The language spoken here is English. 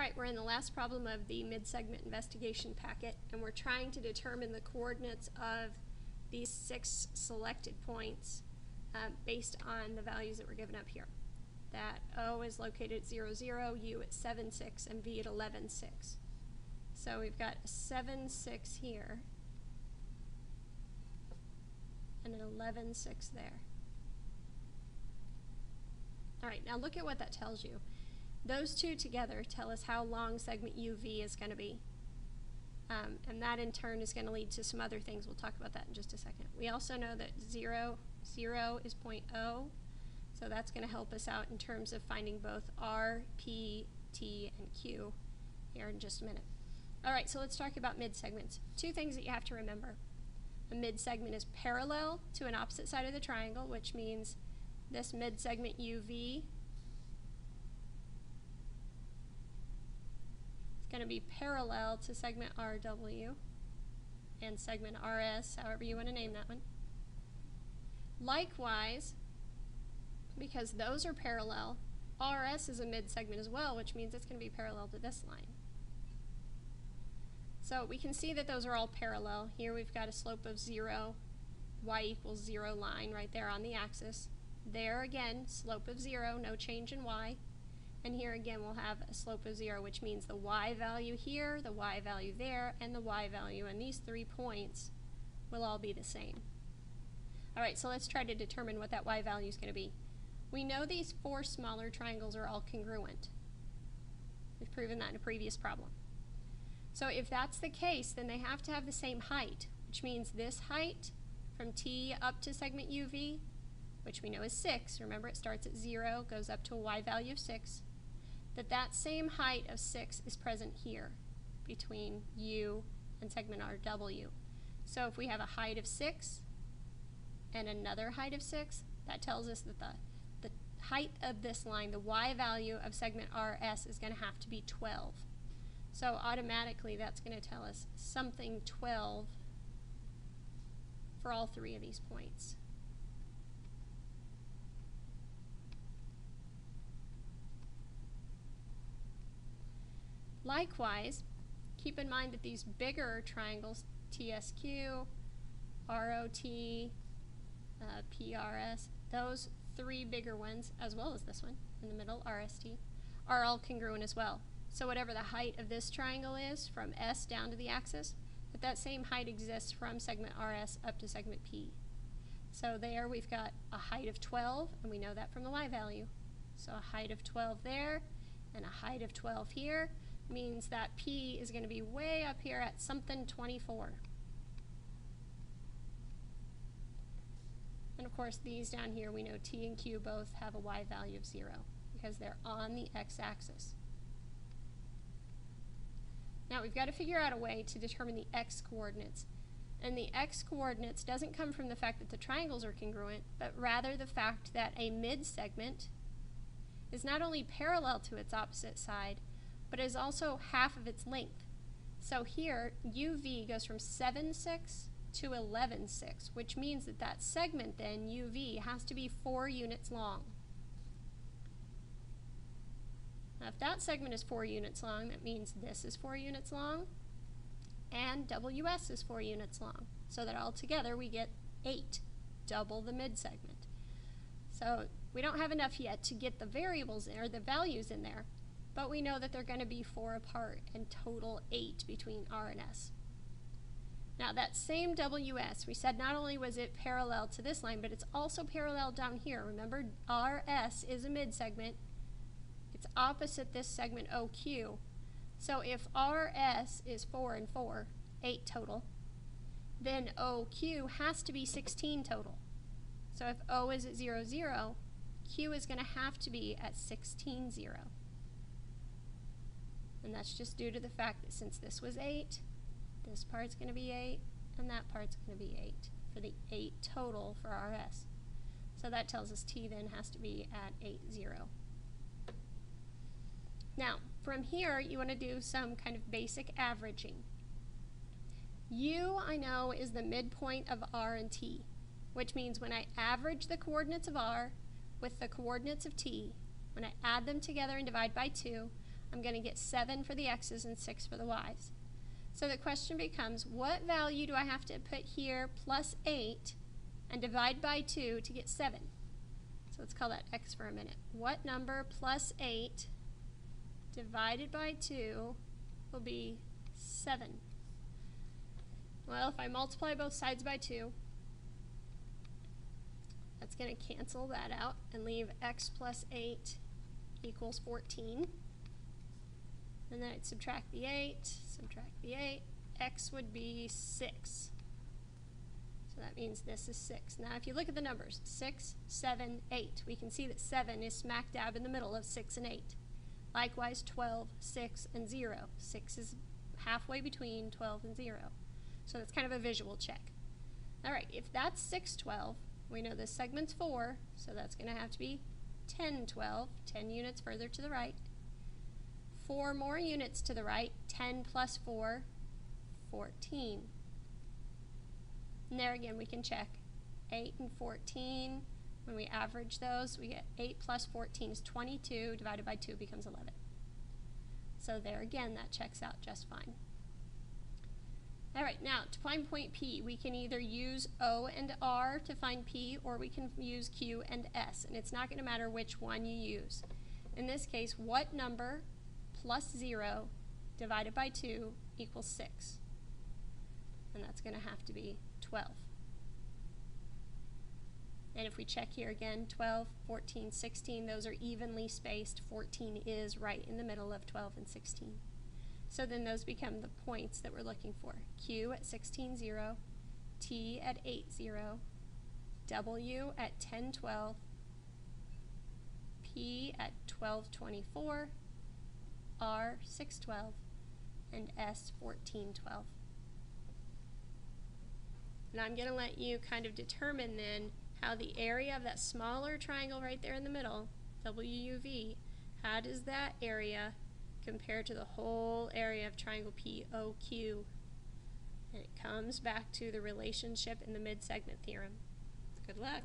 Alright, we're in the last problem of the mid-segment investigation packet, and we're trying to determine the coordinates of these 6 selected points based on the values that were given up here. That O is located at 0, 0, U at 7, 6, and V at 11, 6. So we've got a 7, 6 here, and an 11, 6 there. Alright, now look at what that tells you. Those two together tell us how long segment UV is going to be. And that in turn is going to lead to some other things. We'll talk about that in just a second. We also know that 0, 0 is point O, so that's going to help us out in terms of finding both R, P, T, and Q here in just a minute. Alright, so let's talk about mid-segments. Two things that you have to remember. A mid-segment is parallel to an opposite side of the triangle, which means this mid-segment UV going to be parallel to segment RW and segment RS, however you want to name that one. Likewise, because those are parallel, RS is a mid-segment as well, which means it's going to be parallel to this line. So we can see that those are all parallel. Here we've got a slope of 0, y equals 0 line right there on the axis. There again, slope of 0, no change in y. And here again we'll have a slope of 0, which means the y value here, the y value there, and the y value in these 3 points will all be the same. Alright, so let's try to determine what that y value is going to be. We know these 4 smaller triangles are all congruent. We've proven that in a previous problem. So if that's the case, then they have to have the same height, which means this height from T up to segment UV, which we know is 6, remember it starts at 0, goes up to a y value of 6, that same height of 6 is present here between U and segment RW. So if we have a height of 6 and another height of 6, that tells us that the height of this line, the y value of segment RS, is going to have to be 12. So automatically that's going to tell us something 12 for all 3 of these points. Likewise, keep in mind that these bigger triangles, TSQ, ROT, PRS, those 3 bigger ones, as well as this one in the middle, RST, are all congruent as well. So whatever the height of this triangle is from S down to the axis, that same height exists from segment RS up to segment P. So there we've got a height of 12, and we know that from the y value. So a height of 12 there, and a height of 12 here, means that P is going to be way up here at something 24. And of course these down here, we know T and Q both have a y value of 0 because they're on the x-axis. Now we've got to figure out a way to determine the x coordinates. And the x coordinates doesn't come from the fact that the triangles are congruent, but rather the fact that a mid-segment is not only parallel to its opposite side, but is also half of its length. So here, UV goes from 7, 6 to 11, 6, which means that that segment then, UV, has to be 4 units long. Now if that segment is 4 units long, that means this is 4 units long, and WS is 4 units long. So that altogether we get 8, double the mid-segment. So we don't have enough yet to get the variables in, or the values in there, but we know that they're going to be 4 apart and total 8 between R and S. Now that same WS, we said not only was it parallel to this line, but it's also parallel down here. Remember, RS is a mid-segment. It's opposite this segment OQ. So if RS is 4 and 4, 8 total, then OQ has to be 16 total. So if O is at 0, 0, Q is going to have to be at 16, 0. And that's just due to the fact that since this was 8, this part's going to be 8, and that part's going to be 8 for the 8 total for RS. So that tells us T then has to be at 8, 0. Now, from here, you want to do some kind of basic averaging. U, I know, is the midpoint of R and T, which means when I average the coordinates of R with the coordinates of T, when I add them together and divide by 2, I'm going to get 7 for the x's and 6 for the y's. So the question becomes, what value do I have to put here plus 8 and divide by 2 to get 7? So let's call that x for a minute. What number plus 8 divided by 2 will be 7? Well, if I multiply both sides by 2, that's going to cancel that out and leave x plus 8 equals 14. And then I'd subtract the 8, x would be 6. So that means this is 6. Now if you look at the numbers, 6, 7, 8, we can see that 7 is smack dab in the middle of 6 and 8. Likewise 12, 6, and 0. 6 is halfway between 12 and 0. So that's kind of a visual check. Alright, if that's 6, 12, we know this segment's 4, so that's going to have to be 10, 12, 10 units further to the right. 4 more units to the right, 10 plus 4, 14. And there again we can check 8 and 14. When we average those, we get 8 plus 14 is 22, divided by 2 becomes 11. So there again, that checks out just fine. Alright, now to find point P, we can either use O and R to find P, or we can use Q and S, and it's not going to matter which one you use. In this case, what number plus 0 divided by 2 equals 6? And that's going to have to be 12. And if we check here again, 12, 14, 16, those are evenly spaced. 14 is right in the middle of 12 and 16. So then those become the points that we're looking for. Q at 16, 0, T at 8, 0, W at 10, 12, P at 12, 24, R 6, 12, and S 14, 12. And I'm going to let you kind of determine then how the area of that smaller triangle right there in the middle, WUV, how does that area compare to the whole area of triangle POQ? And it comes back to the relationship in the mid-segment theorem. Good luck.